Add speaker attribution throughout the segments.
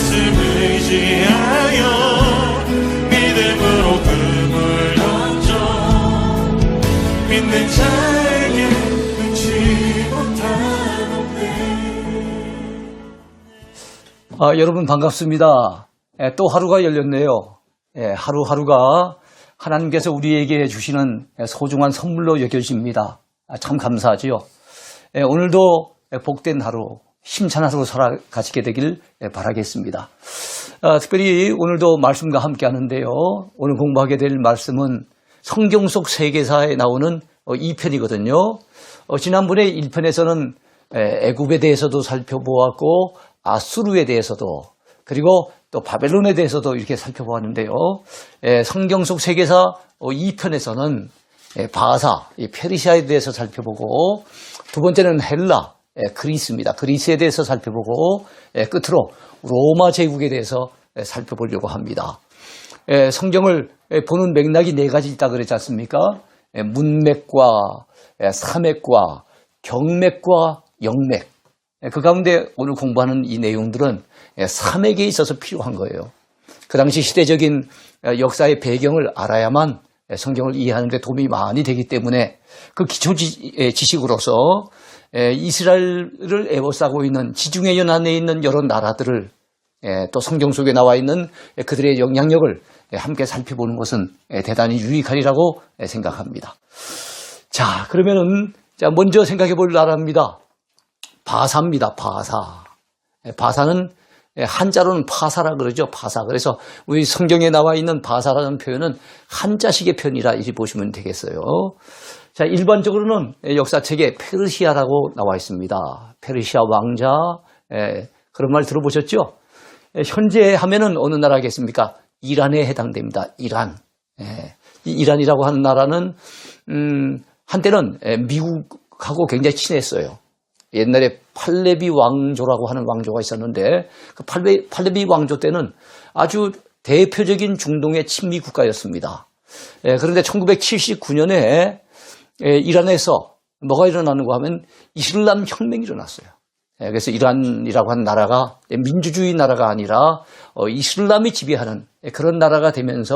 Speaker 1: 말씀 의지하여 믿음으로 금을 던져 믿는 자에게 능치 못하노니.
Speaker 2: 여러분 반갑습니다. 또 하루가 열렸네요. 하루하루가 하나님께서 우리에게 주시는 소중한 선물로 여겨집니다. 참 감사하지요. 오늘도 복된 하루, 힘찬 하루 살아가시게 되길 바라겠습니다. 특별히 오늘도 말씀과 함께 하는데요. 오늘 공부하게 될 말씀은 성경 속 세계사에 나오는 2편이거든요. 지난번에 1편에서는 애굽에 대해서도 살펴보았고 아수르에 대해서도 그리고 또 바벨론에 대해서도 이렇게 살펴보았는데요. 성경 속 세계사 2편에서는 바사, 페르시아에 대해서 살펴보고 두 번째는 헬라, 그리스입니다. 그리스에 대해서 살펴보고 끝으로 로마 제국에 대해서 살펴보려고 합니다. 성경을 보는 맥락이 네 가지 있다 그랬지 않습니까? 문맥과 사맥과 경맥과 영맥. 그 가운데 오늘 공부하는 이 내용들은 사맥에 있어서 필요한 거예요. 그 당시 시대적인 역사의 배경을 알아야만 성경을 이해하는 데 도움이 많이 되기 때문에 그 기초 지식으로서 이스라엘을 에워싸고 있는 지중해 연안에 있는 여러 나라들을 또 성경 속에 나와 있는 그들의 영향력을 함께 살펴보는 것은 대단히 유익하리라고 생각합니다. 자, 그러면은 먼저 생각해 볼 나라입니다. 바사입니다. 바사. 바사는 한자로는 파사라 그러죠. 파사. 그래서 우리 성경에 나와 있는 바사라는 표현은 한자식의 표현이라 이렇게 보시면 되겠어요. 자, 일반적으로는 역사책에 페르시아라고 나와 있습니다. 페르시아 왕자. 그런 말 들어보셨죠? 현재 하면은 어느 나라겠습니까? 이란에 해당됩니다. 이란. 이 이란이라고 하는 나라는 한때는 미국하고 굉장히 친했어요. 옛날에 팔레비 왕조라고 하는 왕조가 있었는데 그 팔레비 왕조 때는 아주 대표적인 중동의 친미 국가였습니다. 그런데 1979년에 이란에서 뭐가 일어나는가 하면 이슬람 혁명이 일어났어요. 그래서 이란이라고 하는 나라가 민주주의 나라가 아니라 이슬람이 지배하는 그런 나라가 되면서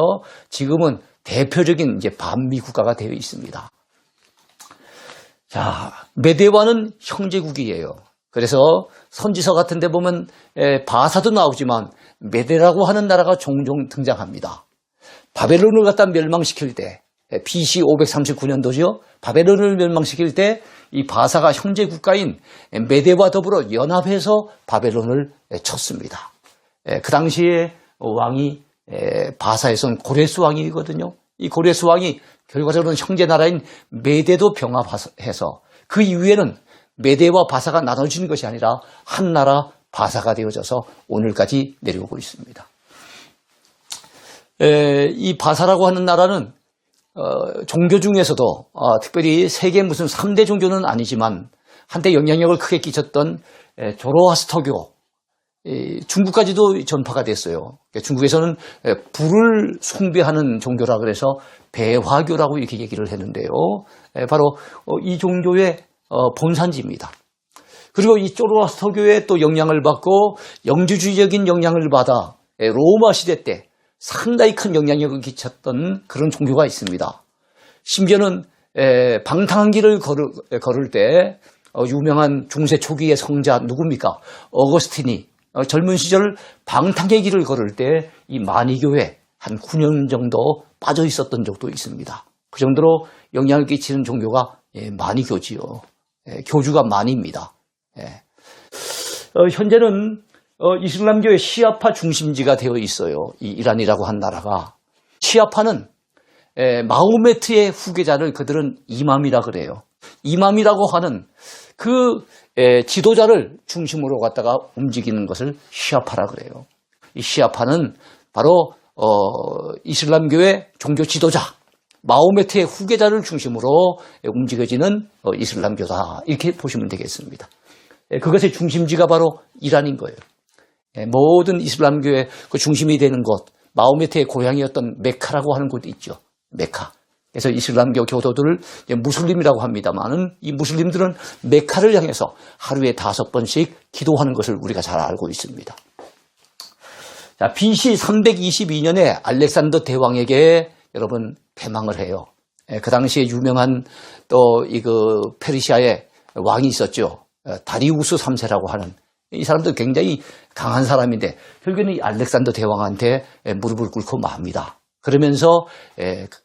Speaker 2: 지금은 대표적인 이제 반미 국가가 되어 있습니다. 자, 메대와는 형제국이에요. 그래서 선지서 같은 데 보면 바사도 나오지만 메대라고 하는 나라가 종종 등장합니다. 바벨론을 갖다 멸망시킬 때 BC 539년도죠. 바벨론을 멸망시킬 때 이 바사가 형제 국가인 메대와 더불어 연합해서 바벨론을 쳤습니다. 그 당시에 왕이 바사에서는 고레스 왕이거든요. 이 고레스 왕이 결과적으로는 형제 나라인 메대도 병합해서 그 이후에는 메대와 바사가 나눠지는 것이 아니라 한 나라 바사가 되어져서 오늘까지 내려오고 있습니다. 이 바사라고 하는 나라는 종교 중에서도 특별히 세계 무슨 3대 종교는 아니지만 한때 영향력을 크게 끼쳤던 조로아스터교, 중국까지도 전파가 됐어요. 중국에서는 불을 숭배하는 종교라 그래서 배화교라고 이렇게 얘기를 했는데요. 바로 이 종교의 본산지입니다. 그리고 이 조로아스터교의 또 영향을 받고 영주주의적인 영향을 받아 로마 시대 때 상당히 큰 영향력을 끼쳤던 그런 종교가 있습니다. 심지어는 방탕한 길을 걸을 때 유명한 중세 초기의 성자 누굽니까? 어거스틴이 젊은 시절 방탕의 길을 걸을 때 이 마니교에 한 9년 정도 빠져 있었던 적도 있습니다. 그 정도로 영향을 끼치는 종교가 마니교지요. 교주가 마니입니다. 현재는 이슬람교의 시아파 중심지가 되어 있어요. 이 이란이라고 한 나라가. 시아파는 마호메트의 후계자를 그들은 이맘이라 그래요. 이맘이라고 하는 그 지도자를 중심으로 갖다가 움직이는 것을 시아파라 그래요. 이 시아파는 바로 이슬람교의 종교 지도자 마호메트의 후계자를 중심으로 움직여지는 이슬람교다 이렇게 보시면 되겠습니다. 그것의 중심지가 바로 이란인 거예요. 모든 이슬람교의 그 중심이 되는 곳, 마호메트의 고향이었던 메카라고 하는 곳이 있죠. 메카. 그래서 이슬람교 교도들을 무슬림이라고 합니다만은 이 무슬림들은 메카를 향해서 하루에 5번씩 기도하는 것을 우리가 잘 알고 있습니다. 자, BC 322년에 알렉산더 대왕에게 여러분 패망을 해요. 그 당시에 유명한 또 페르시아의 왕이 있었죠. 다리우스 3세라고 하는 이 사람도 굉장히 강한 사람인데 결국에는 이 알렉산더 대왕한테 무릎을 꿇고 맙니다. 그러면서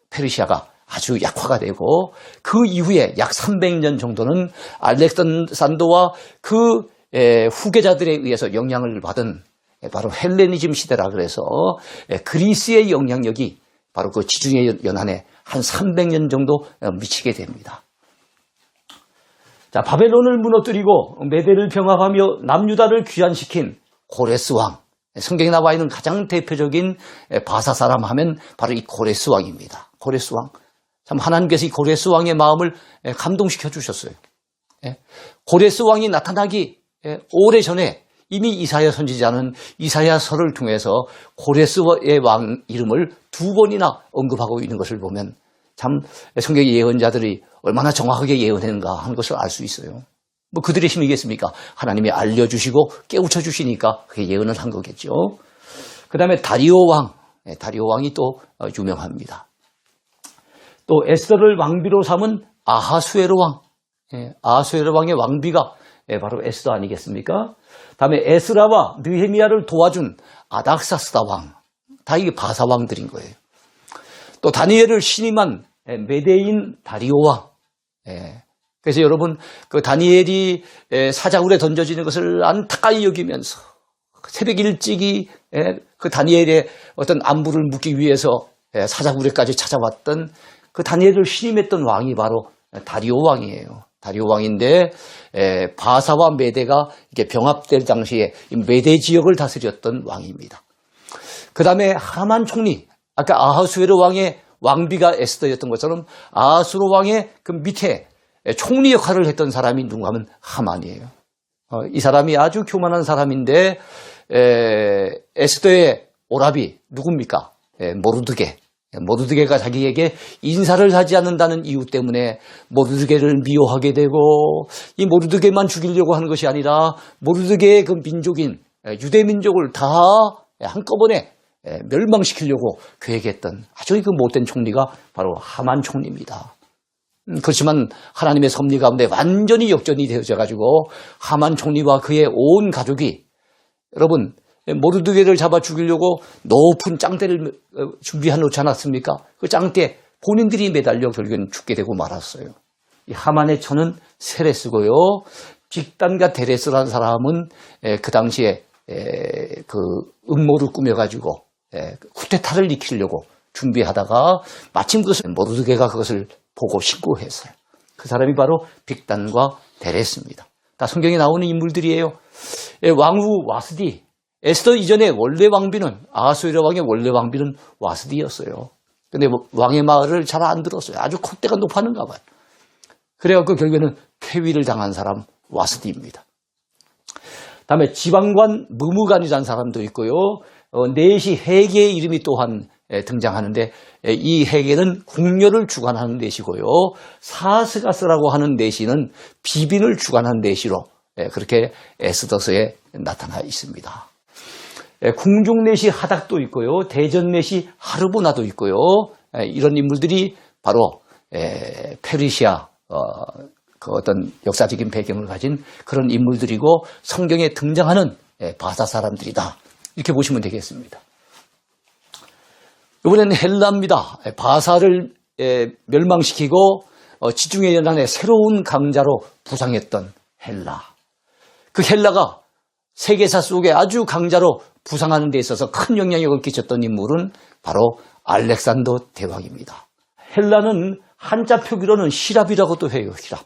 Speaker 2: 페르시아가 아주 약화가 되고 그 이후에 약 300년 정도는 알렉산더와 그 후계자들에 의해서 영향을 받은 바로 헬레니즘 시대라 그래서 그리스의 영향력이 바로 그 지중해 연안에 한 300년 정도 미치게 됩니다. 자, 바벨론을 무너뜨리고 메대를 병합하며 남유다를 귀환시킨 고레스 왕. 성경에 나와 있는 가장 대표적인 바사 사람 하면 바로 이 고레스 왕입니다. 고레스 왕. 참 하나님께서 이 고레스 왕의 마음을 감동시켜 주셨어요. 고레스 왕이 나타나기 오래전에 이미 이사야 선지자는 이사야서를 통해서 고레스의 왕 이름을 2번이나 언급하고 있는 것을 보면 참 성경의 예언자들이 얼마나 정확하게 예언했는가 하는 것을 알 수 있어요. 뭐 그들의 힘이겠습니까? 하나님이 알려주시고 깨우쳐 주시니까 그게 예언을 한 거겠죠. 그 다음에 다리오 왕. 다리오 왕이 또 유명합니다. 또 에스더를 왕비로 삼은 아하수에로 왕. 아하수에로 왕의 왕비가 바로 에스더 아니겠습니까? 다음에 에스라와 느헤미야를 도와준 아닥사스다 왕. 다 이게 바사 왕들인 거예요. 또 다니엘을 신임한 메대인 다리오 왕. 그래서 여러분 그 다니엘이 사자굴에 던져지는 것을 안타까이 여기면서 새벽 일찍이 그 다니엘의 어떤 안부를 묻기 위해서 사자굴에까지 찾아왔던 그 다니엘을 신임했던 왕이 바로 다리오 왕이에요. 다리오 왕인데 바사와 메대가 이렇게 병합될 당시에 메대 지역을 다스렸던 왕입니다. 그 다음에 하만 총리, 아까 아하수에로 왕의 왕비가 에스더였던 것처럼 아하수에로 왕의 그 밑에 총리 역할을 했던 사람이 누군가 하면 하만이에요. 이 사람이 아주 교만한 사람인데 에스더의 오라비 누굽니까? 모르드게. 모르드게가 자기에게 인사를 하지 않는다는 이유 때문에 모르드게를 미워하게 되고 이 모르드게만 죽이려고 하는 것이 아니라 모르드게의 그 민족인 유대 민족을 다 한꺼번에 멸망시키려고 계획했던 아주 그 못된 총리가 바로 하만 총리입니다. 그렇지만 하나님의 섭리 가운데 완전히 역전이 되어져 가지고 하만 총리와 그의 온 가족이 여러분 모르드게를 잡아 죽이려고 높은 짱대를 준비해 놓지 않았습니까? 그 짱대 본인들이 매달려 결국엔 죽게 되고 말았어요. 이 하만의 처는 세레스고요. 빅단과 데레스라는 사람은 그 당시에 그 음모를 꾸며가지고 쿠데타를 일으키려고 준비하다가 마침 그것을 모르드게가 그것을 보고 신고했어요. 그 사람이 바로 빅단과 데레스입니다. 다 성경에 나오는 인물들이에요. 왕후 와스디. 에스더 이전에 원래 왕비는 아하수에로 왕의 원래 왕비는 와스디였어요. 근데 왕의 말을 잘 안 들었어요. 아주 콧대가 높았는가 봐요. 그래갖고 결국에는 폐위를 당한 사람 와스디입니다. 다음에 지방관 무무간이라는 사람도 있고요. 넷이 해계의 이름이 또한 등장하는데 이 해계는 궁녀를 주관하는 넷이고요. 사스가스라고 하는 넷이는 비빈을 주관하는 넷이로 그렇게 에스더서에 나타나 있습니다. 궁중넷이 하닥도 있고요. 대전넷이 하르보나도 있고요. 이런 인물들이 바로 페르시아 그 어떤 역사적인 배경을 가진 그런 인물들이고 성경에 등장하는 바사 사람들이다. 이렇게 보시면 되겠습니다. 이번에는 헬라입니다. 바사를 멸망시키고 지중해 연안의 새로운 강자로 부상했던 헬라. 그 헬라가 세계사 속에 아주 강자로 부상하는 데 있어서 큰 영향력을 끼쳤던 인물은 바로 알렉산더 대왕입니다. 헬라는 한자 표기로는 시랍이라고도 해요. 시랍.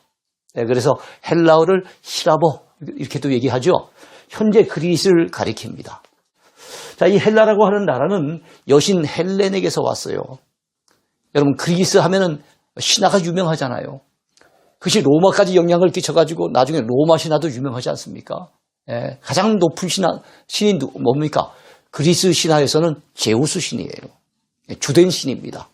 Speaker 2: 그래서 헬라어를 시라보 이렇게도 얘기하죠. 현재 그리스를 가리킵니다. 자, 이 헬라라고 하는 나라는 여신 헬렌에게서 왔어요. 여러분 그리스 하면은 신화가 유명하잖아요. 그것이 로마까지 영향을 끼쳐가지고 나중에 로마 신화도 유명하지 않습니까? 가장 높은 신이 뭡니까? 그리스 신화에서는 제우스 신이에요. 주된 신입니다.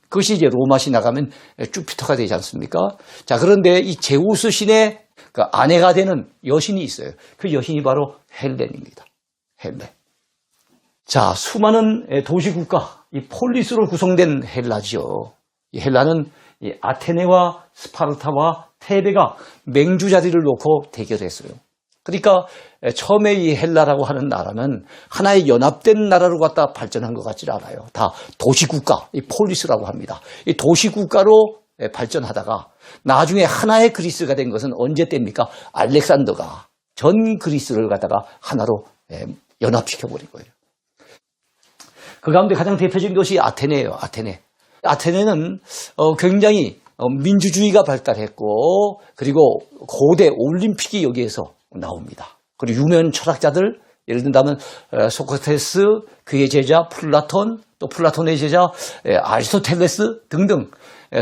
Speaker 2: 그것이 이제 로마 신화 가면 주피터가 되지 않습니까? 자, 그런데 이 제우스 신의 그 아내가 되는 여신이 있어요. 그 여신이 바로 헬렌입니다. 헬렌. 자, 수많은 도시국가, 이 폴리스로 구성된 헬라지요. 이 헬라는 이 아테네와 스파르타와 테베가 맹주 자리를 놓고 대결했어요. 그러니까 처음에 이 헬라라고 하는 나라는 하나의 연합된 나라로 갖다 발전한 것 같지 않아요. 다 도시국가, 이 폴리스라고 합니다. 이 도시국가로 발전하다가 나중에 하나의 그리스가 된 것은 언제 때입니까? 알렉산더가 전 그리스를 갖다가 하나로 연합시켜버린 거예요. 그 가운데 가장 대표적인 것이 아테네예요. 아테네는 굉장히 민주주의가 발달했고, 그리고 고대 올림픽이 여기에서 나옵니다. 그리고 유명 철학자들, 예를 든다면 소크라테스, 그의 제자 플라톤, 또 플라톤의 제자 아리스토텔레스 등등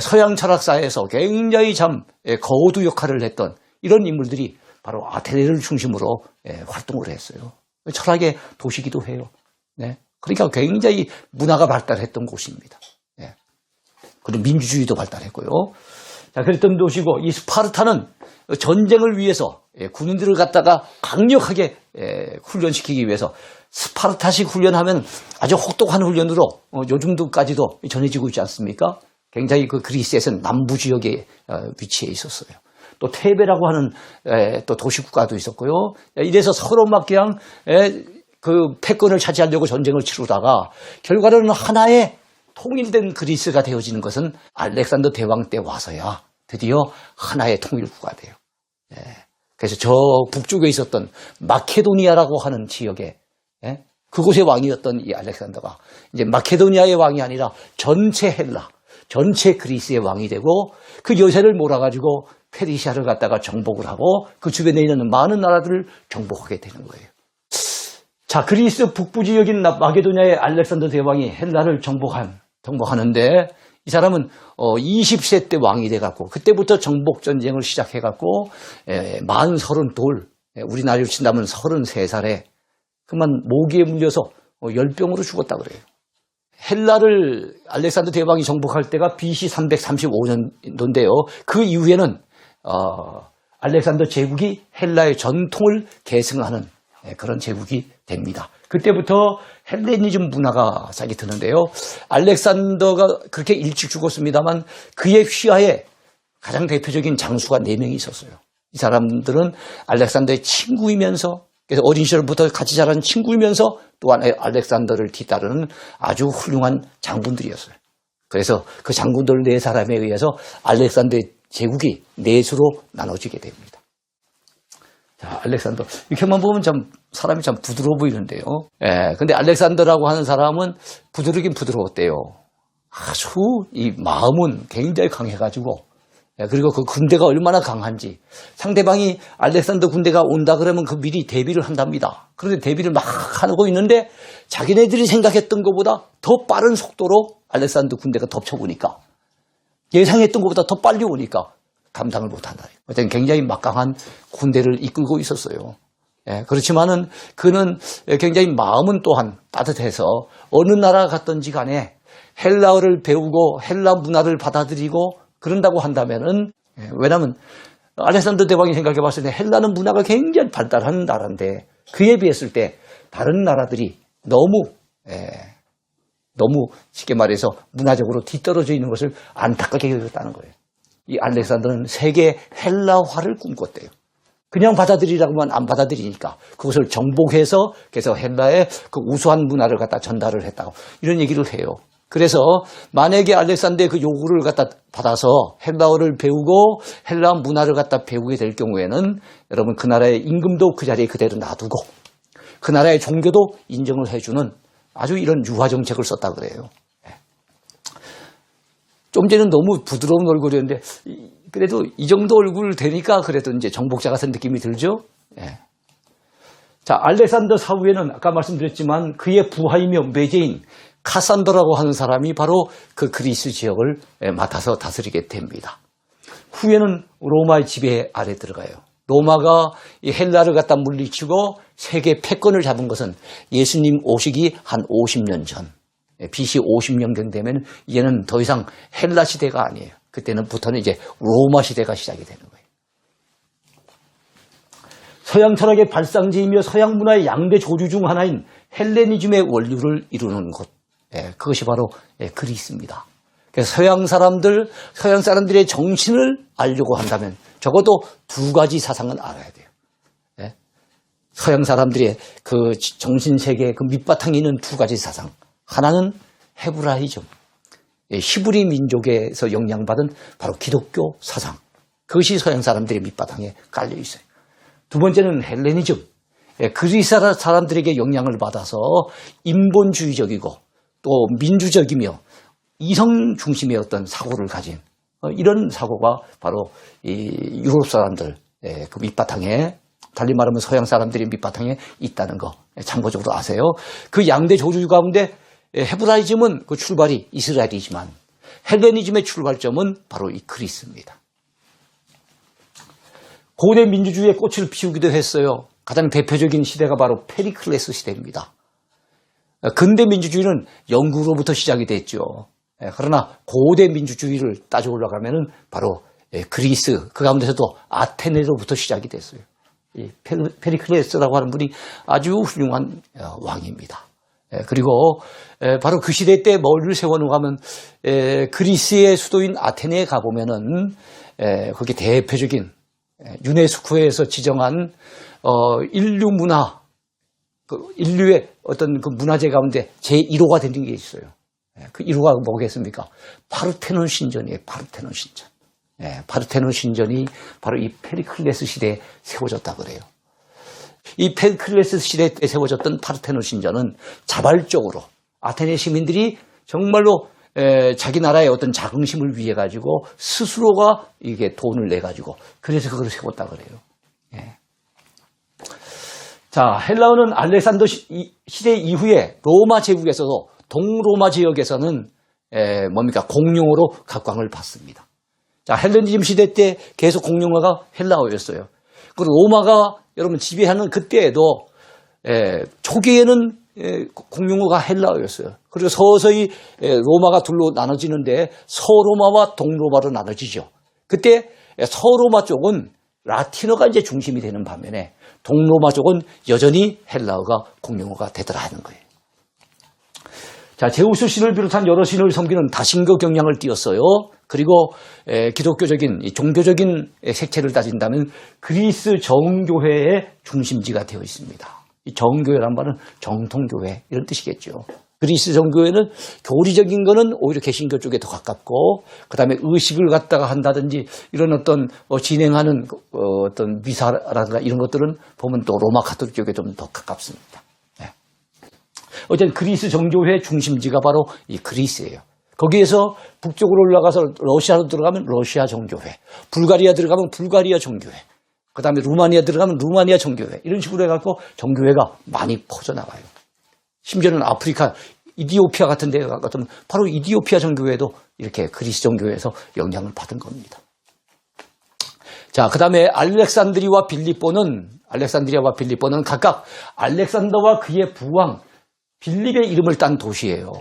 Speaker 2: 서양 철학사에서 굉장히 참 거오두 역할을 했던 이런 인물들이 바로 아테네를 중심으로 활동을 했어요. 철학의 도시기도 해요. 네. 그러니까 굉장히 문화가 발달했던 곳입니다. 네. 그리고 민주주의도 발달했고요. 자, 그랬던 도시고, 이 스파르타는 전쟁을 위해서 군인들을 갖다가 강력하게 훈련시키기 위해서 스파르타식 훈련하면 아주 혹독한 훈련으로 요즘도까지도 전해지고 있지 않습니까? 굉장히 그 그리스에서는 남부 지역에 위치해 있었어요. 또 테베라고 하는 또 도시국가도 있었고요. 이래서 서로 막 그냥 그 패권을 차지하려고 전쟁을 치르다가 결과로는 하나의 통일된 그리스가 되어지는 것은 알렉산더 대왕 때 와서야 드디어 하나의 통일국가 돼요. 그래서 저 북쪽에 있었던 마케도니아라고 하는 지역에 그곳의 왕이었던 이 알렉산더가 이제 마케도니아의 왕이 아니라 전체 헬라, 전체 그리스의 왕이 되고 그 여세를 몰아가지고 페르시아를 갖다가 정복을 하고 그 주변에 있는 많은 나라들을 정복하게 되는 거예요. 자, 그리스 북부 지역인 마케도니아의 알렉산더 대왕이 헬라를 정복하는데 이 사람은 20세 때 왕이 돼갖고 그때부터 정복 전쟁을 시작해갖고 만 32, 우리나라로 친다면 33살에 그만 모기에 물려서 열병으로 죽었다 그래요. 헬라를 알렉산더 대왕이 정복할 때가 BC 335년도인데요. 그 이후에는 알렉산더 제국이 헬라의 전통을 계승하는 그런 제국이 됩니다. 그때부터 헬레니즘 문화가 싹이 드는데요. 알렉산더가 그렇게 일찍 죽었습니다만 그의 휘하에 가장 대표적인 장수가 4명이 있었어요. 이 사람들은 알렉산더의 친구이면서, 그래서 어린 시절부터 같이 자란 친구이면서 또한 알렉산더를 뒤따르는 아주 훌륭한 장군들이었어요. 그래서 그 장군들 4사람에 의해서 알렉산더의 제국이 4수로 나눠지게 됩니다. 자, 알렉산더. 이렇게만 보면 참 사람이 참 부드러워 보이는데요. 근데 알렉산더라고 하는 사람은 부드럽긴 부드러웠대요. 아주 이 마음은 굉장히 강해가지고, 그리고 그 군대가 얼마나 강한지, 상대방이 알렉산더 군대가 온다 그러면 그 미리 대비를 한답니다. 그런데 대비를 막 하고 있는데 자기네들이 생각했던 것보다 더 빠른 속도로 알렉산더 군대가 덮쳐오니까, 예상했던 것보다 더 빨리 오니까 감당을 못한다. 어쨌든 굉장히 막강한 군대를 이끌고 있었어요. 그렇지만은 그는 굉장히 마음은 또한 따뜻해서 어느 나라 갔든지 간에 헬라어를 배우고 헬라 문화를 받아들이고 그런다고 한다면은, 왜냐하면 알렉산더 대왕이 생각해 봤을 때 헬라는 문화가 굉장히 발달한 나라인데 그에 비했을 때 다른 나라들이 너무 쉽게 말해서 문화적으로 뒤떨어져 있는 것을 안타깝게 여겼다는 거예요. 이 알렉산더는 세계 헬라화를 꿈꿨대요. 그냥 받아들이라고만 안 받아들이니까 그것을 정복해서 그래서 헬라의 그 우수한 문화를 갖다 전달을 했다고 이런 얘기를 해요. 그래서 만약에 알렉산더의 그 요구를 갖다 받아서 헬라어를 배우고 헬라 문화를 갖다 배우게 될 경우에는 여러분 그 나라의 임금도 그 자리에 그대로 놔두고 그 나라의 종교도 인정을 해주는 아주 이런 유화 정책을 썼다 그래요. 좀 전에는 너무 부드러운 얼굴이었는데 그래도 이 정도 얼굴 되니까 그래도 이제 정복자 같은 느낌이 들죠. 자, 알렉산더 사후에는 아까 말씀드렸지만 그의 부하이며 매제인 카산더라고 하는 사람이 바로 그 그리스 지역을 맡아서 다스리게 됩니다. 후에는 로마의 지배 아래 들어가요. 로마가 이 헬라를 갖다 물리치고 세계 패권을 잡은 것은 예수님 오시기 한 50년 전, BC 50년경 되면 이제는 더 이상 헬라 시대가 아니에요. 그때는부터는 이제 로마 시대가 시작이 되는 거예요. 서양 철학의 발상지이며 서양 문화의 양대 조류 중 하나인 헬레니즘의 원류를 이루는 곳, 그것이 바로 그리스입니다. 그래서 서양 사람들의 정신을 알려고 한다면 적어도 두 가지 사상은 알아야 돼요. 서양 사람들의 그 정신세계의 그 밑바탕에 있는 두 가지 사상. 하나는 헤브라이즘, 히브리 민족에서 영향받은 바로 기독교 사상. 그것이 서양 사람들의 밑바탕에 깔려 있어요. 두 번째는 헬레니즘, 그리스 사람들에게 영향을 받아서 인본주의적이고 또 민주적이며 이성 중심의 어떤 사고를 가진 이런 사고가 바로 이 유럽 사람들 그 밑바탕에, 달리 말하면 서양 사람들의 밑바탕에 있다는 거 참고적으로 아세요. 그 양대 조류 가운데 헤브라이즘은 그 출발이 이스라엘이지만 헬레니즘의 출발점은 바로 이 그리스입니다. 고대 민주주의의 꽃을 피우기도 했어요. 가장 대표적인 시대가 바로 페리클레스 시대입니다. 근대 민주주의는 영국으로부터 시작이 됐죠. 그러나 고대 민주주의를 따져 올라가면은 바로 그리스, 그 가운데서도 아테네로부터 시작이 됐어요. 이 페리클레스라고 하는 분이 아주 훌륭한 왕입니다. 그리고 바로 그 시대 때 머리를 세워놓고 하면 그리스의 수도인 아테네에 가보면은 거기 대표적인 유네스코에서 지정한 인류 문화, 인류의 어떤 그 문화재 가운데 제1호가 되는 게 있어요. 그 1호가 뭐겠습니까? 파르테논 신전이에요. 파르테논 신전. 파르테논 신전이 바로 이 페리클레스 시대에 세워졌다 그래요. 이 페리클레스 시대 때 세워졌던 파르테논 신전은 자발적으로 아테네 시민들이 정말로 자기 나라의 어떤 자긍심을 위해 가지고 스스로가 이게 돈을 내 가지고 그래서 그걸 세웠다 그래요. 자, 헬라어는 알렉산더 시대 이후에 로마 제국에서도 동로마 지역에서는 뭡니까? 공용어로 각광을 받습니다. 자, 헬레니즘 시대 때 계속 공용어가 헬라어였어요. 그리고 로마가 여러분 지배하는 그때에도 초기에는 공용어가 헬라어였어요. 그리고 서서히 로마가 둘로 나눠지는데 서로마와 동로마로 나눠지죠. 그때 서로마 쪽은 라틴어가 이제 중심이 되는 반면에 동로마 쪽은 여전히 헬라어가 공용어가 되더라 하는 거예요. 자, 제우스 신을 비롯한 여러 신을 섬기는 다신교 경향을 띄었어요. 그리고 기독교적인 종교적인 색채를 따진다면 그리스 정교회의 중심지가 되어 있습니다. 이 정교회란 말은 정통교회 이런 뜻이겠죠. 그리스 정교회는 교리적인 거는 오히려 개신교 쪽에 더 가깝고, 그 다음에 의식을 갖다가 한다든지 이런 어떤 진행하는 어떤 미사라든가 이런 것들은 보면 또 로마 가톨릭 쪽에 좀 더 가깝습니다. 어쨌든 그리스 정교회의 중심지가 바로 이 그리스예요. 거기에서 북쪽으로 올라가서 러시아로 들어가면 러시아 정교회, 불가리아 들어가면 불가리아 정교회, 그 다음에 루마니아 들어가면 루마니아 정교회, 이런 식으로 해갖고 정교회가 많이 퍼져나가요. 심지어는 아프리카, 이디오피아 같은 데 같으면 바로 이디오피아 정교회도 이렇게 그리스 정교회에서 영향을 받은 겁니다. 자, 그 다음에 알렉산드리아와 빌립보는 각각 알렉산더와 그의 부왕 빌립의 이름을 딴 도시예요.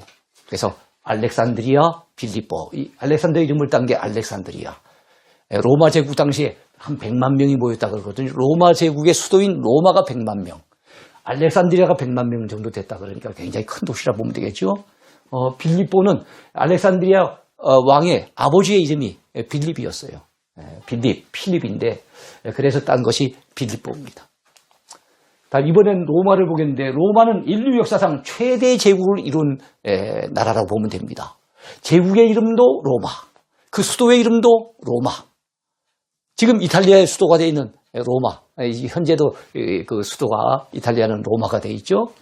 Speaker 2: 그래서 알렉산드리아, 빌립보, 이 알렉산더 이름을 딴 게 알렉산드리아. 로마 제국 당시에 한 100만 명이 모였다 그러거든요. 로마 제국의 수도인 로마가 100만 명, 알렉산드리아가 100만 명 정도 됐다 그러니까 굉장히 큰 도시라 보면 되겠죠. 빌립보는 알렉산드리아 왕의 아버지의 이름이 빌립이었어요. 필립인데 그래서 딴 것이 빌립보입니다. 이번엔 로마를 보겠는데 로마는 인류 역사상 최대 제국을 이룬 나라라고 보면 됩니다. 제국의 이름도 로마, 그 수도의 이름도 로마. 지금 이탈리아의 수도가 되어 있는 로마, 현재도 그 수도가 이탈리아는 로마가 되어 있죠.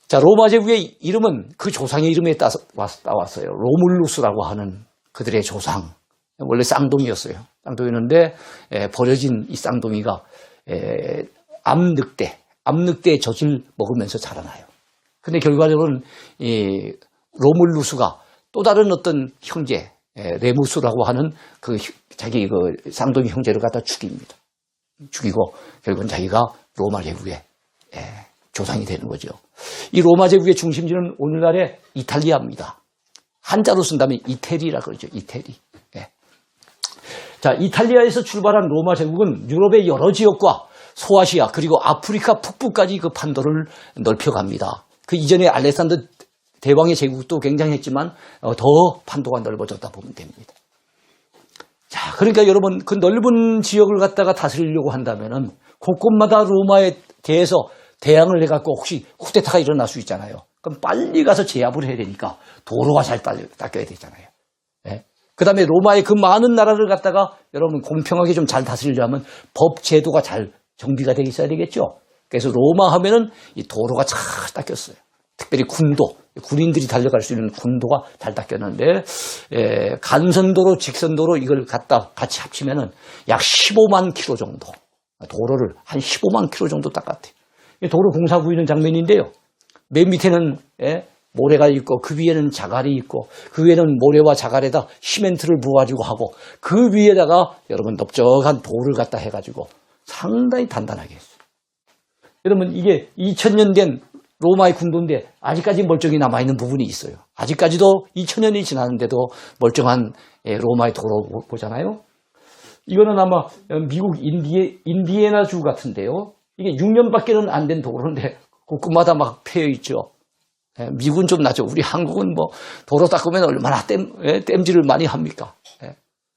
Speaker 2: 자, 로마 제국의 이름은 그 조상의 이름에 따왔어요. 로물루스라고 하는 그들의 조상. 원래 쌍둥이였어요. 쌍둥이였는데 버려진 이 쌍둥이가 암늑대의 젖을 먹으면서 자라나요. 근데 결과적으로는 이 로물루스가 또 다른 어떤 형제, 레무스라고 하는 그 자기 그 쌍둥이 형제를 갖다 죽입니다. 죽이고 결국은 자기가 로마 제국의 조상이 되는 거죠. 이 로마 제국의 중심지는 오늘날의 이탈리아입니다. 한자로 쓴다면 이태리라 그러죠. 이태리. 자, 이탈리아에서 출발한 로마 제국은 유럽의 여러 지역과 소아시아 그리고 아프리카 북부까지 그 판도를 넓혀갑니다. 그 이전에 알렉산더 대왕의 제국도 굉장했지만 더 판도가 넓어졌다 보면 됩니다. 자, 그러니까 여러분 그 넓은 지역을 갖다가 다스리려고 한다면은 곳곳마다 로마에 대해서 대항을 해갖고 혹시 쿠데타가 일어날 수 있잖아요. 그럼 빨리 가서 제압을 해야 되니까 도로가 잘 닦여야 되잖아요. 예? 그 다음에 로마의 그 많은 나라를 갖다가 여러분 공평하게 좀 잘 다스리려면 법 제도가 잘 정비가 되어 있어야 되겠죠. 그래서 로마 하면은 이 도로가 잘 닦였어요. 특별히 군도, 군인들이 달려갈 수 있는 군도가 잘 닦였는데, 간선도로, 직선도로 이걸 갖다 같이 합치면은 약 15만 킬로 정도, 도로를 한 15만 킬로 정도 닦았대요. 도로 공사 보이는 장면인데요. 맨 밑에는 모래가 있고 그 위에는 자갈이 있고 그 위에는 모래와 자갈에다 시멘트를 부어가지고 하고 그 위에다가 여러분 넓적한 돌을 갖다 해가지고 상당히 단단하게 했어요. 여러분 이게 2000년 된 로마의 군도인데 아직까지 멀쩡히 남아있는 부분이 있어요. 아직까지도 2000년이 지났는데도 멀쩡한 로마의 도로 보잖아요. 이거는 아마 미국 인디애나주 같은데요. 이게 6년밖에는 안 된 도로인데 곳곳마다 막 패여 있죠. 미국은 좀 나죠. 우리 한국은 뭐 도로 닦으면 얼마나 땜질을 많이 합니까?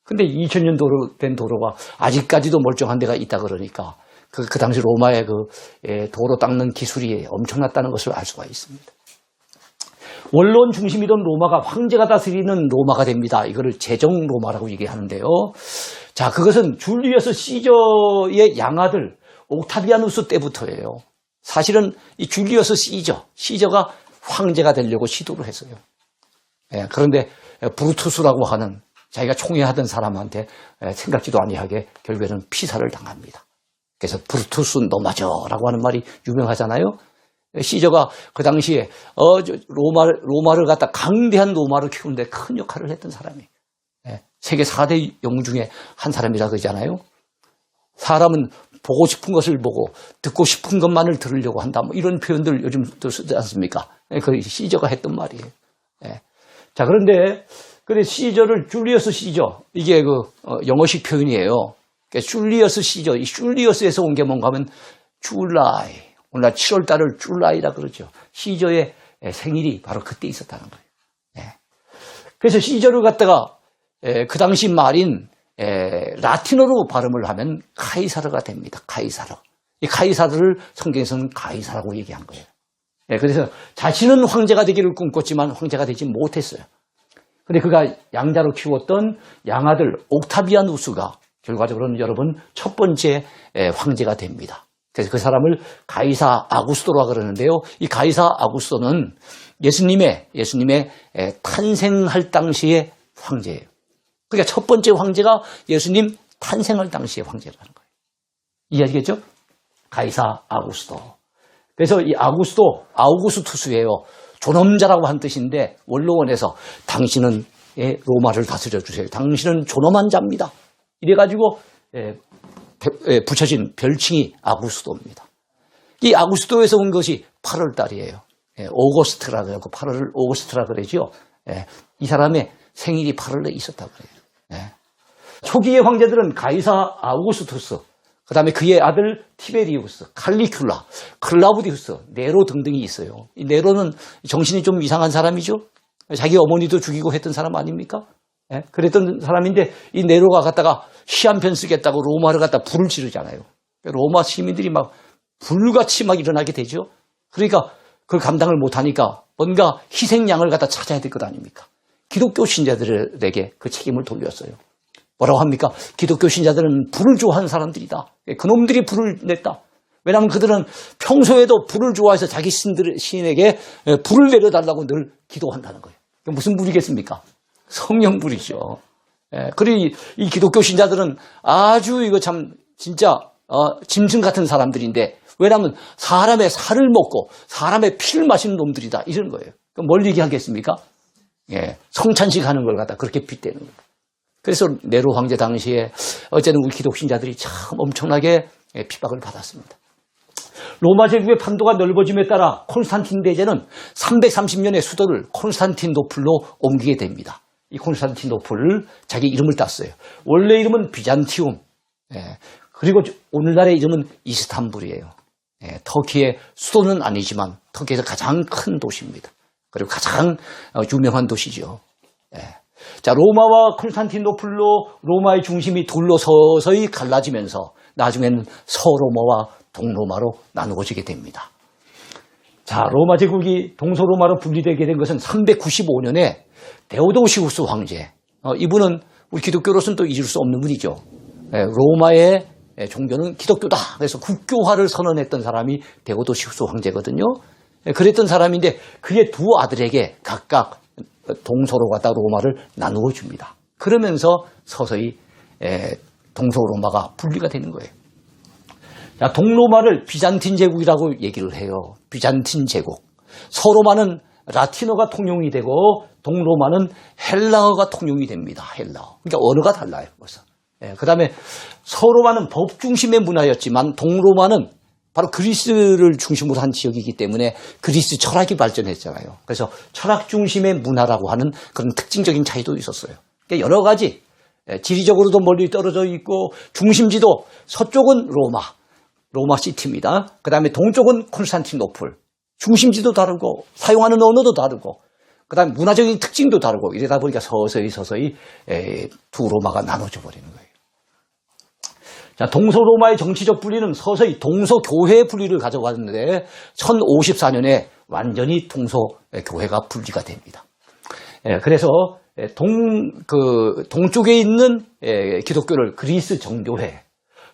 Speaker 2: 근데 2000년 된 도로가 아직까지도 멀쩡한 데가 있다 그러니까 그 당시 로마의 도로 닦는 기술이 엄청났다는 것을 알 수가 있습니다. 원로원 중심이던 로마가 황제가 다스리는 로마가 됩니다. 이거를 제정 로마라고 얘기하는데요. 자, 그것은 줄리어스 시저의 양아들 옥타비아누스 때부터예요. 사실은 이 줄리어스 시저가 황제가 되려고 시도를 했어요. 그런데 브루투스라고 하는 자기가 총애하던 사람한테 생각지도 아니하게 결국에는 피살을 당합니다. 그래서 브루투스 노마저라고 하는 말이 유명하잖아요. 시저가 그 당시에 로마를 갖다 강대한 로마를 키우는데 큰 역할을 했던 사람이에요. 세계 4대 영웅 중에 한 사람이라 그러잖아요. 사람은 보고 싶은 것을 보고 듣고 싶은 것만을 들으려고 한다. 뭐 이런 표현들 요즘도 쓰지 않습니까? 그 시저가 했던 말이에요. 자, 그런데 시저를 줄리어스 시저 이게 영어식 표현이에요. 그러니까 줄리어스 시저 이 줄리어스에서 온 게 뭔가 하면 줄라이 오늘 7월 달을 줄라이라 그러죠. 시저의 생일이 바로 그때 있었다는 거예요. 그래서 시저를 갖다가 그 당시 말인 라틴어로 발음을 하면 카이사르가 됩니다. 카이사르. 이 카이사르를 성경에서는 가이사라고 얘기한 거예요. 그래서 자신은 황제가 되기를 꿈꿨지만 황제가 되지 못했어요. 근데 그가 양자로 키웠던 양아들 옥타비아누스가 결과적으로는 여러분 첫 번째 황제가 됩니다. 그래서 그 사람을 가이사 아구스토라 그러는데요. 이 가이사 아구스토는 예수님의 탄생할 당시의 황제예요. 그러니까 첫 번째 황제가 예수님 탄생할 당시의 황제라는 거예요. 이해하시겠죠? 가이사 아구스토. 그래서 이 아우구스투스예요. 존엄자라고 한 뜻인데 원로원에서 당신은 로마를 다스려 주세요. 당신은 존엄한 자입니다. 이래가지고 붙여진 별칭이 아구스토입니다. 이 아구스토에서 온 것이 8월 달이에요. 오거스트라 그러고 8월 오거스트라 그러죠. 이 사람의 생일이 8월에 있었다고 그래요. 초기의 황제들은 가이사 아우구스투스, 그 다음에 그의 아들 티베리우스, 칼리큘라, 클라우디우스, 네로 등등이 있어요. 이 네로는 정신이 좀 이상한 사람이죠. 자기 어머니도 죽이고 했던 사람 아닙니까? 그랬던 사람인데 이 네로가 갖다가 시 한 편 쓰겠다고 로마를 갖다 불을 지르잖아요. 로마 시민들이 막 불같이 막 일어나게 되죠. 그러니까 그걸 감당을 못하니까 뭔가 희생양을 갖다 찾아야 될 것 아닙니까? 기독교 신자들에게 그 책임을 돌렸어요. 뭐라고 합니까? 기독교 신자들은 불을 좋아하는 사람들이다. 그놈들이 불을 냈다. 왜냐하면 그들은 평소에도 불을 좋아해서 자기 신에게 불을 내려달라고 늘 기도한다는 거예요. 무슨 불이겠습니까? 성령불이죠. 그리고 이 기독교 신자들은 아주 이거 참 진짜 짐승 같은 사람들인데 왜냐하면 사람의 살을 먹고 사람의 피를 마시는 놈들이다. 이런 거예요. 그럼 뭘 얘기하겠습니까? 성찬식 하는 걸 갖다 그렇게 빗대는 거예요. 그래서 네로 황제 당시에 어쨌든 우리 기독신자들이 참 엄청나게 핍박을 받았습니다. 로마 제국의 판도가 넓어짐에 따라 콘스탄틴 대제는 330년의 수도를 콘스탄티노플로 옮기게 됩니다. 이 콘스탄티노플을 자기 이름을 땄어요. 원래 이름은 비잔티움. 그리고 오늘날의 이름은 이스탄불이에요. 예, 터키의 수도는 아니지만 터키에서 가장 큰 도시입니다. 그리고 가장 유명한 도시죠. 예. 자, 로마와 콘스탄티노플로 로마의 중심이 둘로 서서히 갈라지면서 나중에는 서로마와 동로마로 나누어지게 됩니다. 자, 로마 제국이 동서로마로 분리되게 된 것은 395년에 데오도시우스 황제. 이분은 우리 기독교로서는 또 잊을 수 없는 분이죠. 예, 로마의 종교는 기독교다. 그래서 국교화를 선언했던 사람이 데오도시우스 황제거든요. 예, 그랬던 사람인데 그의 두 아들에게 각각 동서로 갔다 로마를 나누어 줍니다. 그러면서 서서히 동서로마가 분리가 되는 거예요. 자, 동로마를 비잔틴 제국이라고 얘기를 해요. 비잔틴 제국. 서로마는 라틴어가 통용이 되고 동로마는 헬라어가 통용이 됩니다. 헬라어. 그러니까 언어가 달라요. 벌써. 그 다음에 서로마는 법 중심의 문화였지만 동로마는 바로 그리스를 중심으로 한 지역이기 때문에 그리스 철학이 발전했잖아요. 그래서 철학 중심의 문화라고 하는 그런 특징적인 차이도 있었어요. 그러니까 여러 가지 지리적으로도 멀리 떨어져 있고 중심지도 서쪽은 로마 시티입니다. 그 다음에 동쪽은 콘스탄티노플. 중심지도 다르고 사용하는 언어도 다르고 그 다음에 문화적인 특징도 다르고 이러다 보니까 서서히 두 로마가 나눠져 버리는 거예요. 자, 동서로마의 정치적 분리는 서서히 동서교회의 분리를 가져갔는데 1054년에 완전히 동서교회가 분리가 됩니다. 그래서 동쪽에 있는 기독교를 그리스 정교회,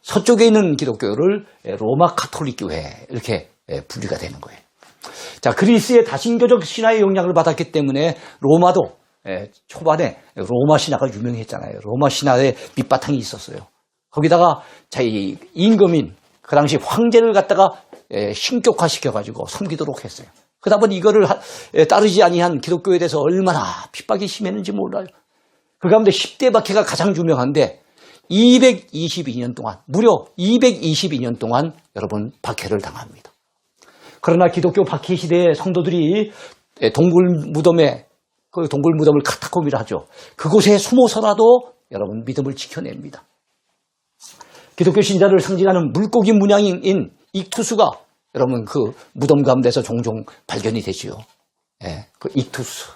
Speaker 2: 서쪽에 있는 기독교를 로마 카톨릭 교회 이렇게 분리가 되는 거예요. 자, 그리스의 다신교적 신화의 영향을 받았기 때문에 로마도 초반에 로마 신화가 유명했잖아요. 로마 신화에 밑바탕이 있었어요. 거기다가 자기 임금인 그 당시 황제를 갖다가 신격화 시켜가지고 섬기도록 했어요. 그러다 보니 이거를 따르지 아니한 기독교에 대해서 얼마나 핍박이 심했는지 몰라요. 그 가운데 10대 박해가 가장 유명한데 222년 동안 무려 222년 동안 여러분 박해를 당합니다. 그러나 기독교 박해 시대의 성도들이 동굴 무덤을 카타콤이라 하죠. 그곳에 숨어서라도 여러분 믿음을 지켜냅니다. 기독교 신자를 상징하는 물고기 문양인 익투스가 여러분 그 무덤 가운데서 종종 발견이 되지요. 그 익투스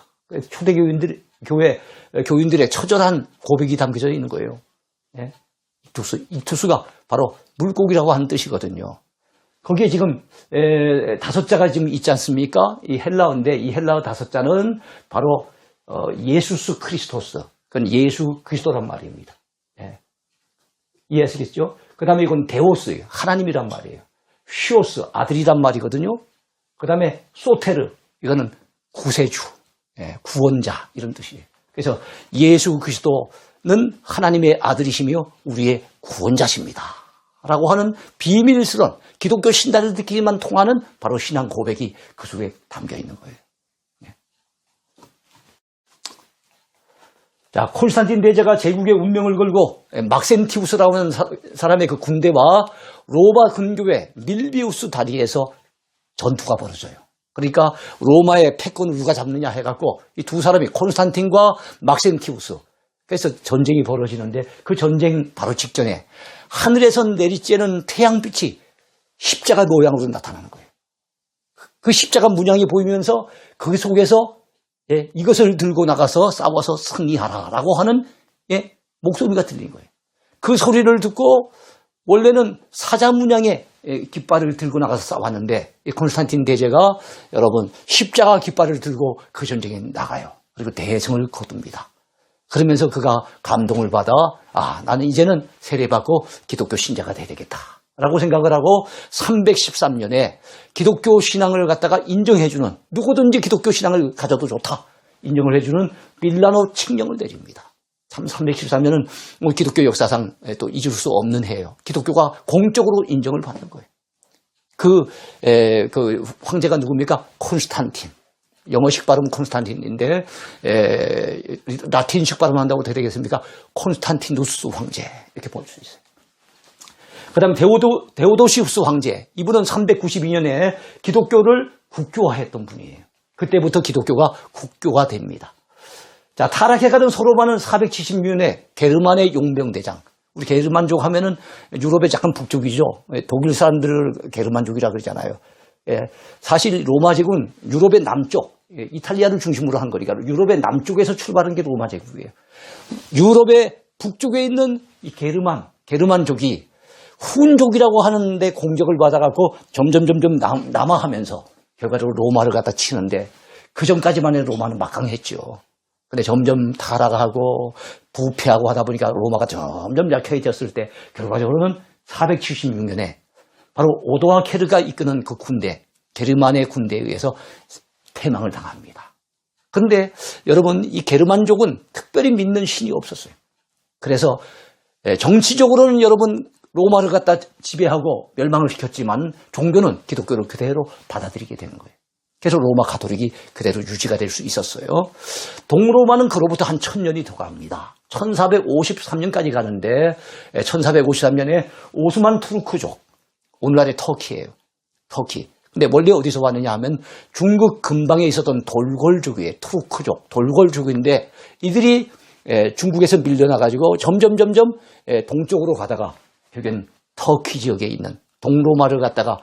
Speaker 2: 교인들의 처절한 고백이 담겨져 있는 거예요. 익투스가 바로 물고기라고 하는 뜻이거든요. 거기에 지금 5자가 지금 있지 않습니까? 이 헬라어인데 이 헬라어 5자는 바로 예수스 크리스토스, 그건 예수 그리스도란 말입니다. 이해하시겠죠? 그 다음에 이건 데오스, 하나님이란 말이에요. 휘오스, 아들이란 말이거든요. 그 다음에 소테르, 이거는 구세주, 구원자 이런 뜻이에요. 그래서 예수 그리스도는 하나님의 아들이시며 우리의 구원자십니다 라고 하는 비밀스러운 기독교 신자들끼리만 통하는 바로 신앙 고백이 그 속에 담겨 있는 거예요. 자, 콘스탄틴 대제가 제국의 운명을 걸고 막센티우스라고 하는 사람의 그 군대와 로마 근교의 밀비우스 다리에서 전투가 벌어져요. 그러니까 로마의 패권을 누가 잡느냐 해갖고 이 두 사람이 콘스탄틴과 막센티우스, 그래서 전쟁이 벌어지는데 그 전쟁 바로 직전에 하늘에서 내리쬐는 태양빛이 십자가 모양으로 나타나는 거예요. 그 십자가 문양이 보이면서 그 속에서 이것을 들고 나가서 싸워서 승리하라라고 하는 목소리가 들린 거예요. 그 소리를 듣고 원래는 사자 문양의 깃발을 들고 나가서 싸웠는데 콘스탄틴 대제가 여러분 십자가 깃발을 들고 그 전쟁에 나가요. 그리고 대성을 거둡니다. 그러면서 그가 감동을 받아 나는 이제는 세례받고 기독교 신자가 돼야 되겠다 라고 생각을 하고 313년에 기독교 신앙을 갖다가 인정해주는, 누구든지 기독교 신앙을 가져도 좋다 인정을 해주는 밀라노 칙령을 내립니다. 참 313년은 기독교 역사상 또 잊을 수 없는 해예요. 기독교가 공적으로 인정을 받는 거예요. 그 황제가 누굽니까? 콘스탄틴. 영어식 발음은 콘스탄틴인데 라틴식 발음한다고 어떻게 되겠습니까? 콘스탄티누스 황제 이렇게 볼 수 있어요. 그 다음에 데오도시우스 황제, 이분은 392년에 기독교를 국교화했던 분이에요. 그때부터 기독교가 국교가 됩니다. 자, 타락해가던 서로마는 476년에 게르만의 용병대장, 우리 게르만족 하면은 유럽의 약간 북쪽이죠. 독일 사람들을 게르만족이라 그러잖아요. 사실 로마 제국은 유럽의 남쪽, 이탈리아를 중심으로 한 거니까 유럽의 남쪽에서 출발한 게 로마 제국이에요. 유럽의 북쪽에 있는 이 게르만족이 훈족이라고 하는데 공격을 받아갖고 점점 남아가면서 결과적으로 로마를 갖다 치는데 그 전까지만 해도 로마는 막강했죠. 근데 점점 타락하고 부패하고 하다 보니까 로마가 점점 약해졌을 때 결과적으로는 476년에 바로 오도아케르가 이끄는 그 군대, 게르만의 군대에 의해서 패망을 당합니다. 그런데 여러분 이 게르만족은 특별히 믿는 신이 없었어요. 그래서 정치적으로는 여러분 로마를 갖다 지배하고 멸망을 시켰지만 종교는 기독교를 그대로 받아들이게 되는 거예요. 그래서 로마 가톨릭이 그대로 유지가 될 수 있었어요. 동로마는 그로부터 한 1000년이 더 갑니다. 1453년까지 가는데 1453년에 오스만 투르크족, 오늘날의 터키예요. 터키. 근데 원래 어디서 왔느냐 하면 중국 근방에 있었던 돌골족이에요. 투르크족, 돌골족인데 이들이 중국에서 밀려나가지고 점점 동쪽으로 가다가 결국엔 터키 지역에 있는 동로마를 갖다가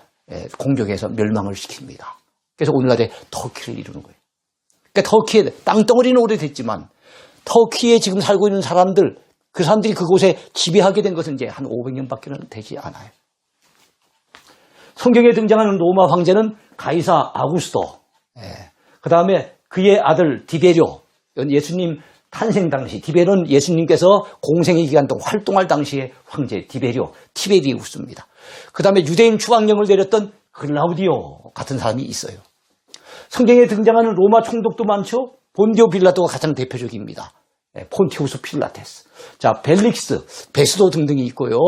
Speaker 2: 공격해서 멸망을 시킵니다. 그래서 오늘날의 터키를 이루는 거예요. 그러니까 터키의 땅덩어리는 오래됐지만 터키에 지금 살고 있는 사람들, 그 사람들이 그곳에 지배하게 된 것은 이제 한 500년밖에 되지 않아요. 성경에 등장하는 로마 황제는 가이사 아구스토, 그 다음에 그의 아들 디베료, 예수님 탄생 당시, 디베료는 예수님께서 공생의 기간 동안 활동할 당시의 황제 디베료, 티베리우스입니다. 그 다음에 유대인 추방령을 내렸던 글라우디오 같은 사람이 있어요. 성경에 등장하는 로마 총독도 많죠. 본디오 빌라도가 가장 대표적입니다. 폰티우스 필라테스, 자 벨릭스, 베스도 등등이 있고요.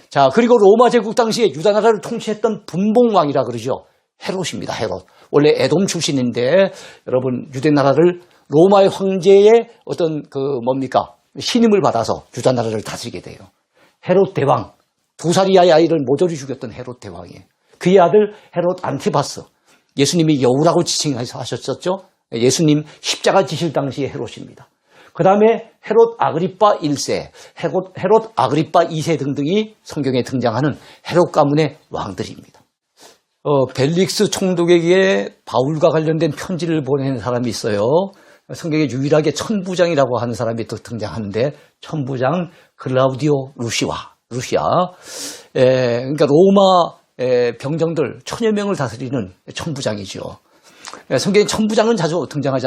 Speaker 2: 자 그리고 로마 제국 당시에 유다 나라를 통치했던 분봉왕이라 그러죠. 헤롯입니다. 헤롯. 원래 에돔 출신인데 여러분 유대 나라를 로마의 황제의 어떤 신임을 받아서 유다 나라를 다스리게 돼요. 헤롯 대왕, 2살이야 아이를 모조리 죽였던 헤롯 대왕이에요. 그의 아들 헤롯 안티바스, 예수님이 여우라고 지칭해서 하셨었죠. 예수님 십자가 지실 당시의 헤롯입니다. 그 다음에 헤롯 아그리빠 1세, 헤롯 아그리빠 2세 등등이 성경에 등장하는 헤롯 가문의 왕들입니다. 벨릭스 총독에게 바울과 관련된 편지를 보낸 사람이 있어요. 성경에 유일하게 천부장이라고 하는 사람이 또 등장하는데 천부장 글라우디오 루시아. 그러니까 로마 병정들 1000여 명을 다스리는 천부장이죠. 성경에 천부장은 자주 등장하지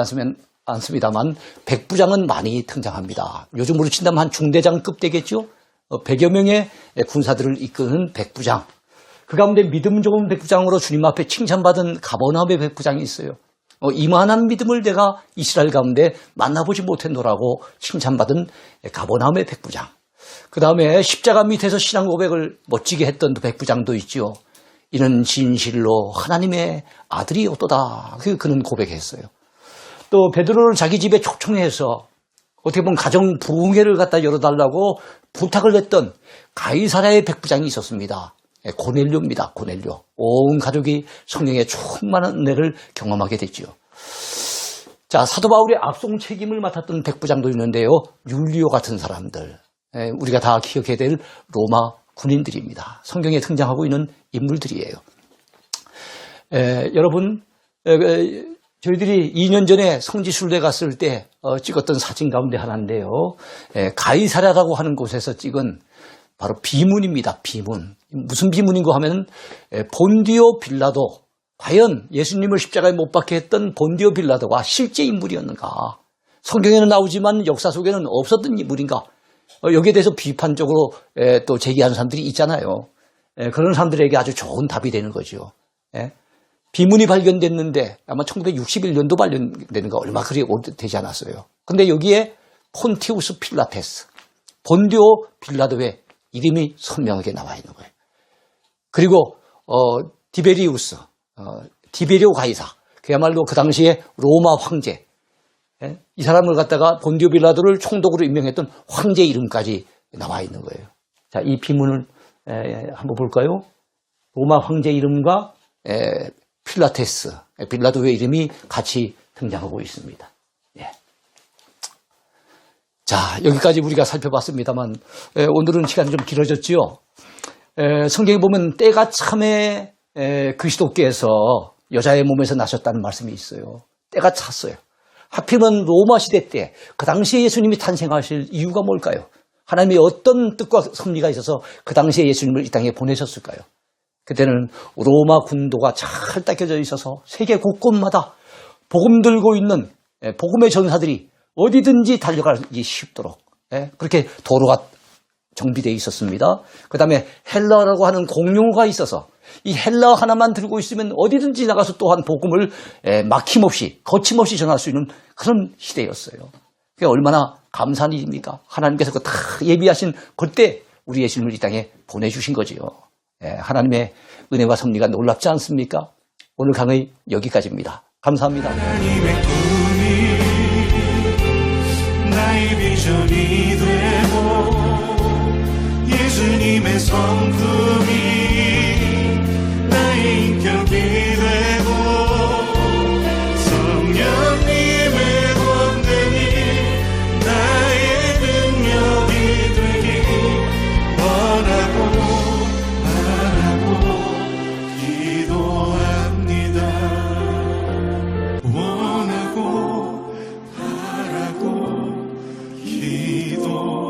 Speaker 2: 않습니다만 백부장은 많이 등장합니다. 요즘으로 친다면 한 중대장급 되겠죠. 100여 명의 군사들을 이끄는 백부장. 그 가운데 믿음 좋은 백부장으로 주님 앞에 칭찬받은 가버나움의 백부장이 있어요. 이만한 믿음을 내가 이스라엘 가운데 만나보지 못했노라고 칭찬받은 가버나움의 백부장. 그 다음에 십자가 밑에서 신앙 고백을 멋지게 했던 백부장도 있죠. 이는 진실로 하나님의 아들이었도다. 그는 고백했어요. 또 베드로를 자기 집에 초청해서 어떻게 보면 가정 부흥회를 갖다 열어달라고 부탁을 했던 가이사랴의 백부장이 있었습니다. 고넬료입니다. 고넬료. 온 가족이 성령의 충만한 은혜를 경험하게 됐죠. 자, 사도 바울의 압송 책임을 맡았던 백부장도 있는데요. 율리오 같은 사람들. 우리가 다 기억해야 될 로마 군인들입니다. 성경에 등장하고 있는 인물들이에요. 여러분, 저희들이 2년 전에 성지순례 갔을 때 찍었던 사진 가운데 하나인데요. 가이사랴라고 하는 곳에서 찍은 바로 비문입니다. 비문. 무슨 비문인가 하면 본디오 빌라도, 과연 예수님을 십자가에 못 박게 했던 본디오 빌라도가 실제 인물이었는가? 성경에는 나오지만 역사 속에는 없었던 인물인가? 여기에 대해서 비판적으로 또 제기하는 사람들이 있잖아요. 그런 사람들에게 아주 좋은 답이 되는 거죠. 비문이 발견됐는데 아마 1961년도 발견되는 거 얼마 그리 오래되지 않았어요. 근데 여기에 폰티우스 필라테스, 본디오 빌라도의 이름이 선명하게 나와 있는 거예요. 그리고 디베리우스, 디베리오 가이사, 그야말로 그 당시에 로마 황제, 이 사람을 갖다가 본디오 빌라도를 총독으로 임명했던 황제 이름까지 나와 있는 거예요. 자, 이 비문을 한번 볼까요? 로마 황제 이름과 필라테스, 빌라도의 이름이 같이 등장하고 있습니다. 예. 자, 여기까지 우리가 살펴봤습니다만 오늘은 시간이 좀 길어졌지요. 성경에 보면 때가 참에 그리스도께서 여자의 몸에서 나셨다는 말씀이 있어요. 때가 찼어요. 하필이면 로마 시대 때 그 당시에 예수님이 탄생하실 이유가 뭘까요? 하나님이 어떤 뜻과 섭리가 있어서 그 당시에 예수님을 이 땅에 보내셨을까요? 그때는 로마 군도가 잘 닦여져 있어서 세계 곳곳마다 복음 들고 있는 복음의 전사들이 어디든지 달려가기 쉽도록 그렇게 도로가 정비되어 있었습니다. 그 다음에 헬라어라고 하는 공용어가 있어서 이 헬라어 하나만 들고 있으면 어디든지 나가서 또한 복음을 막힘없이 거침없이 전할 수 있는 그런 시대였어요. 그게 얼마나 감사한 일입니까? 하나님께서 다 예비하신 그때 우리 예수님을 이 땅에 보내주신 거지요. 하나님의 은혜와 섭리가 놀랍지 않습니까? 오늘 강의 여기까지입니다. 감사합니다.
Speaker 1: 하나님의 꿈이 나의 비전이 되고 예수님의 성품이 나의 인격이 되고 성령님의 권능이 나의 능력이 되길 원하고 바라고 기도합니다. 원하고 바라고 기도합니다.